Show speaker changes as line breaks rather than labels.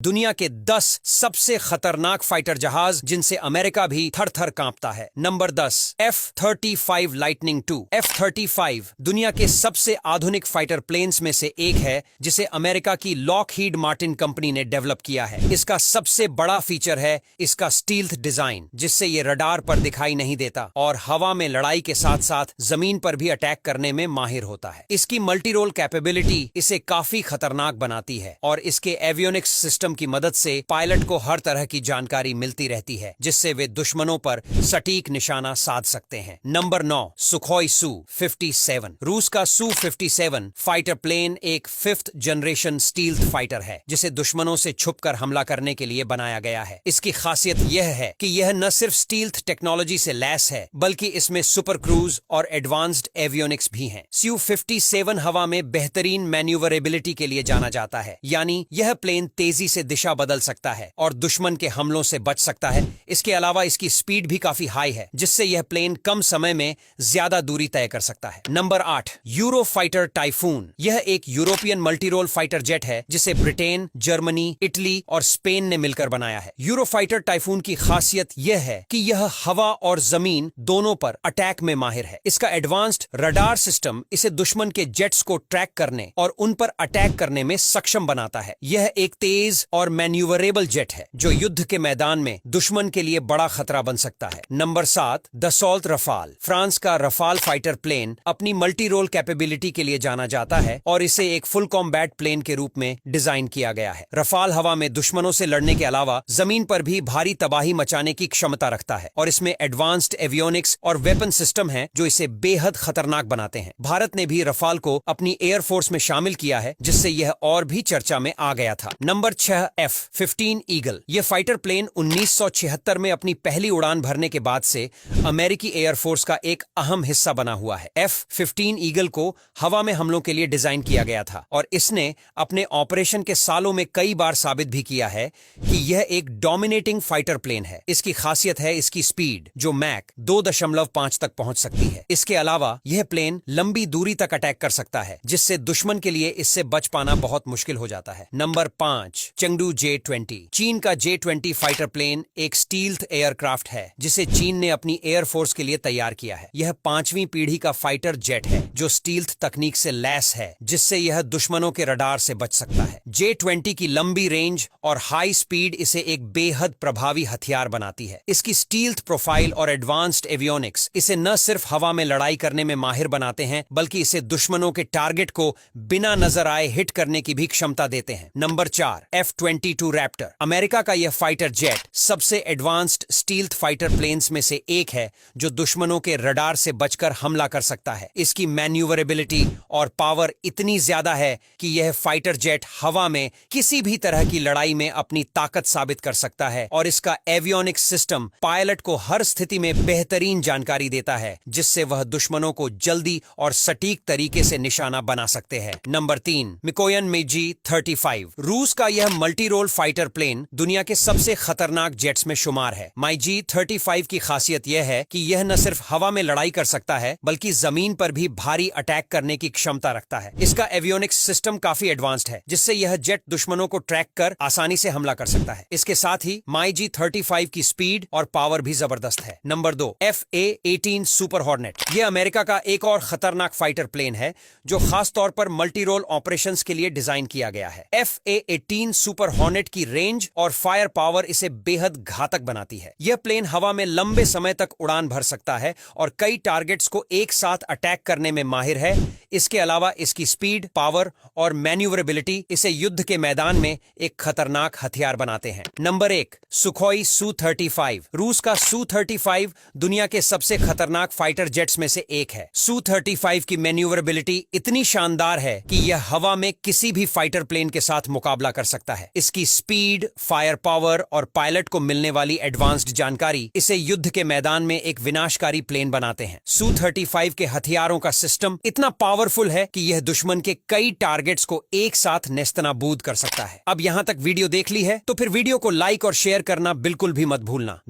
दुनिया के 10 सबसे खतरनाक फाइटर जहाज जिनसे अमेरिका भी थर थर कांपता है। Number 10 F-35 lightning II। F-35 दुनिया के सबसे आधुनिक फाइटर प्लेन्स में से एक है जिसे अमेरिका की लॉकहीड मार्टिन कंपनी ने डेवलप किया है। इसका सबसे बड़ा फीचर है इसका स्टील्थ डिजाइन, जिससे ये रडार पर दिखाई नहीं देता और हवा में लड़ाई के साथ साथ जमीन पर भी अटैक करने में माहिर होता है। इसकी मल्टी रोल कैपेबिलिटी इसे काफी खतरनाक बनाती है और इसके एवियोनिक्स सिस्टम की मदद से पायलट को हर तरह की जानकारी मिलती रहती है, जिससे वे दुश्मनों पर सटीक निशाना साध सकते हैं। Number 9 Sukhoi Su-57। रूस का Su-57 फाइटर प्लेन एक 5th जनरेशन स्टील्थ फाइटर है जिसे दुश्मनों से छुपकर हमला करने के लिए बनाया गया है। इसकी खासियत यह है कि यह न सिर्फ स्टील्थ टेक्नोलॉजी से लैस है बल्कि इसमें सुपर क्रूज और एडवांस्ड एवियोनिक्स भी हैं। Su-57 हवा में बेहतरीन मैन्यूवरेबिलिटी के लिए जाना जाता है, यानी यह प्लेन तेजी से दिशा बदल सकता है और दुश्मन के हमलों से बच सकता है। इसके अलावा इसकी स्पीड भी काफी हाई है, जिससे यह प्लेन कम समय में ज्यादा दूरी तय कर सकता है। Number 8 Eurofighter typhoon. यह एक यूरोपियन मल्टीरोल फाइटर जेट है जिसे ब्रिटेन, जर्मनी, इटली और स्पेन ने मिलकर बनाया है। यूरोफाइटर टाइफून की खासियत यह है कि यह हवा और जमीन दोनों पर अटैक में माहिर है। इसका एडवांस्ड रडार सिस्टम इसे दुश्मन के जेट्स को ट्रैक करने और उन पर अटैक करने में सक्षम बनाता है। यह एक तेज और मैन्यूवरेबल जेट है जो युद्ध के मैदान में दुश्मन के लिए बड़ा खतरा बन सकता है। Number 7 Dassault Rafale. फ्रांस का रफाल फाइटर प्लेन अपनी मल्टी रोल कैपेबिलिटी के लिए जाना जाता है और इसे एक फुल कॉम्बैट प्लेन के रूप में डिजाइन किया गया है। रफाल हवा में दुश्मनों से लड़ने के अलावा जमीन पर भी भारी तबाही मचाने की क्षमता रखता है और इसमें एडवांस्ड एवियोनिक्स और वेपन सिस्टम है जो इसे बेहद खतरनाक बनाते हैं। भारत ने भी रफाल को अपनी एयरफोर्स में शामिल किया है, जिससे यह और भी चर्चा में आ गया था। Number 6 F-15 eagle. यह फाइटर प्लेन 1976 में अपनी पहली उड़ान भरने के बाद से अमेरिकी एयरफोर्स का एक अहम हिस्सा बना हुआ है। F-15 ईगल को हवा में हमलों के लिए डिजाइन किया गया था और इसने अपने ऑपरेशन के सालों में कई बार साबित भी किया है कि यह एक डोमिनेटिंग फाइटर प्लेन है। इसकी खासियत है इसकी स्पीड, जो मैक 2.5 तक पहुंच सकती है। इसके अलावा यह प्लेन लंबी दूरी तक अटैक कर सकता है, जिससे दुश्मन के लिए इससे बच पाना बहुत मुश्किल हो जाता है। Number 5 Chengdu J-20। चीन का J-20 फाइटर प्लेन एक स्टील्थ एयरक्राफ्ट है जिसे चीन ने अपनी एयरफोर्स के लिए तैयार किया है। यह 5वीं पीढ़ी का फाइटर जेट है जो स्टील्थ तकनीक से लैस है, जिससे यह दुश्मनों के रडार से बच सकता है। J-20 की लंबी रेंज और हाई स्पीड इसे एक बेहद प्रभावी हथियार बनाती है। इसकी स्टील्थ प्रोफाइल और एडवांस्ड एवियोनिक्स इसे न सिर्फ हवा में लड़ाई करने में माहिर बनाते हैं बल्कि इसे दुश्मनों के टारगेट को बिना नजर आए हिट करने की भी क्षमता देते हैं। Number 4 F-22 Raptor. अमेरिका का यह फाइटर जेट सबसे एडवांस्ड स्टील्थ फाइटर प्लेन्स में से एक है जो दुश्मनों के रडार से बचकर हमला कर सकता है। इसकी मैन्यूवरेबिलिटी और पावर इतनी ज्यादा है कि यह फाइटर जेट हवा में किसी भी तरह की लड़ाई में अपनी ताकत साबित कर सकता है और इसका एवियोनिक्स सिस्टम पायलट को हर स्थिति में बेहतरीन जानकारी देता है, जिससे वह दुश्मनों को जल्दी और सटीक तरीके से निशाना बना सकते हैं। Number 3 Mikoyan MiG-35। रूस का यह मल्टी रोल फाइटर प्लेन दुनिया के सबसे खतरनाक जेट्स में शुमार है। MiG-35 की खासियत यह है कि यह न सिर्फ हवा में लड़ाई कर सकता है बल्कि जमीन पर भी भारी अटैक करने की क्षमता रखता है। इसका एवियोनिक्स सिस्टम काफी एडवांस्ड है, जिससे यह जेट दुश्मनों को ट्रैक कर आसानी से हमला कर सकता है। इसके साथ ही MiG-35 की स्पीड और पावर भी जबरदस्त है। Number 2 F/A-18 super hornet. यह अमेरिका का एक और खतरनाक फाइटर प्लेन है जो खास तौर पर मल्टी रोल ऑपरेशंस के लिए डिजाइन किया गया है। F/A-18 सुपर हॉर्नेट की रेंज और फायर पावर इसे बेहद घातक बनाती है। यह प्लेन हवा में लंबे समय तक उड़ान भर सकता है और कई टारगेट्स को एक साथ अटैक करने में माहिर है। इसके अलावा इसकी स्पीड, पावर और मैन्यूवरेबिलिटी इसे युद्ध के मैदान में एक खतरनाक हथियार बनाते हैं। Number 1 Sukhoi Su-35। रूस का Su-35 दुनिया के सबसे खतरनाक फाइटर जेट्स में से एक है। Su-35 की मैन्यूवरेबिलिटी इतनी शानदार है कि यह हवा में किसी भी फाइटर प्लेन के साथ मुकाबला कर सकता है। इसकी स्पीड, फायर पावर और पायलट को मिलने वाली एडवांस्ड जानकारी इसे युद्ध के मैदान में एक विनाशकारी प्लेन बनाते हैं। Su-35 के हथियारों का सिस्टम इतना पावरफुल है कि यह दुश्मन के कई टारगेट्स को एक साथ नेस्तनाबूद कर सकता है। अब यहां तक वीडियो देख ली है तो फिर वीडियो को लाइक और शेयर करना बिल्कुल भी मत भूलना।